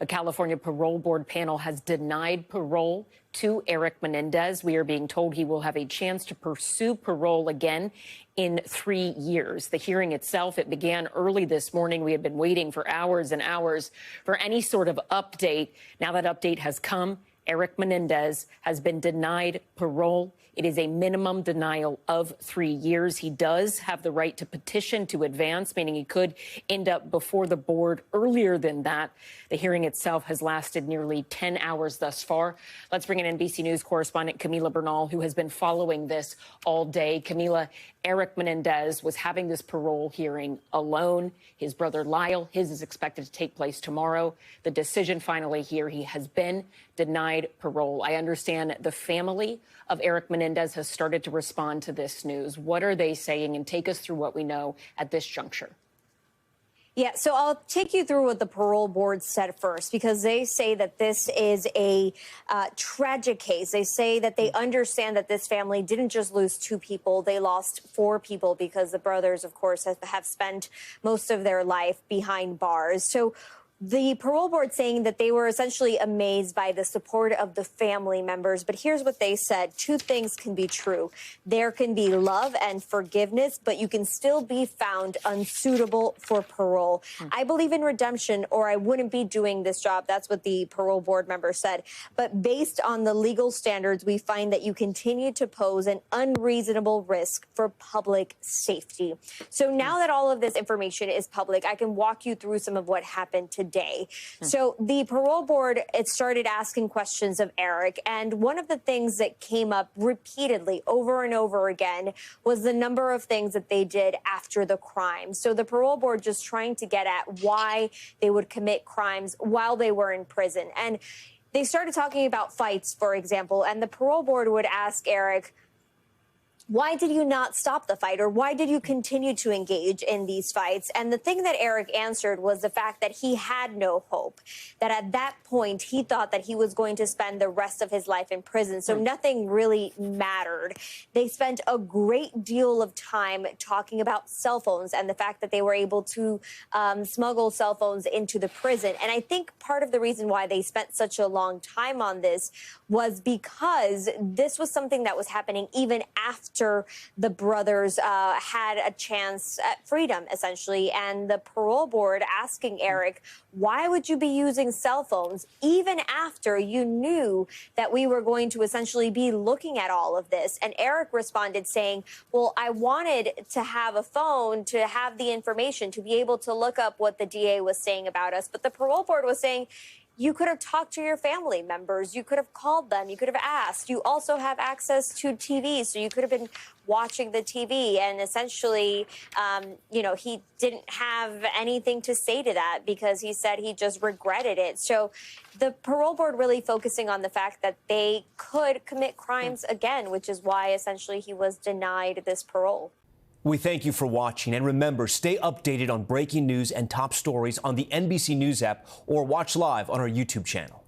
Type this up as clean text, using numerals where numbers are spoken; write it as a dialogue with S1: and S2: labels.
S1: A California parole board panel has denied parole to Erik Menendez. We are being told he will have a chance to pursue parole again in 3 years. The hearing itself, it began early this morning. We had been waiting for hours and hours for any sort of update. Now that update has come. Erik Menendez has been denied parole. It is a minimum denial of 3 years. He does have the right to petition to advance, meaning he could end up before the board earlier than that. The hearing itself has lasted nearly 10 hours thus far. Let's bring in NBC News correspondent Camila Bernal, who has been following this all day. Camila, Erik Menendez was having this parole hearing alone. His brother Lyle, his is expected to take place tomorrow. The decision finally here, he has been denied parole. I understand the family of Erik Menendez has started to respond to this news. What are they saying? And take us through what we know at this juncture.
S2: Yeah, so I'll take you through what the parole board said first, because they say that this is a tragic case. They say that they understand that this family didn't just lose 2 people, they lost 4 people because the brothers, of course, have spent most of their life behind bars. So the parole board saying that they were essentially amazed by the support of the family members. But here's what they said. 2 things can be true. There can be love and forgiveness, but you can still be found unsuitable for parole. I believe in redemption, or I wouldn't be doing this job. That's what the parole board member said. But based on the legal standards, we find that you continue to pose an unreasonable risk for public safety. So now that all of this information is public, I can walk you through some of what happened today. So the parole board, it started asking questions of Erik. And one of the things that came up repeatedly over and over again was the number of things that they did after the crime. So the parole board just trying to get at why they would commit crimes while they were in prison. And they started talking about fights, for example, and the parole board would ask Erik, why did you not stop the fight, or why did you continue to engage in these fights? And the thing that Erik answered was the fact that he had no hope, that at that point he thought that he was going to spend the rest of his life in prison. So nothing really mattered. They spent a great deal of time talking about cell phones and the fact that they were able to smuggle cell phones into the prison. And I think part of the reason why they spent such a long time on this was because this was something that was happening even after the brothers had a chance at freedom, essentially. And the parole board asking Erik, why would you be using cell phones even after you knew that we were going to essentially be looking at all of this? And Erik responded saying, well, I wanted to have a phone to have the information, to be able to look up what the DA was saying about us. But the parole board was saying, you could have talked to your family members. You could have called them. You could have asked. You also have access to TV, so you could have been watching the TV. And essentially, he didn't have anything to say to that because he said he just regretted it. So the parole board really focusing on the fact that they could commit crimes again, which is why essentially he was denied this parole.
S3: We thank you for watching, and remember, stay updated on breaking news and top stories on the NBC News app or watch live on our YouTube channel.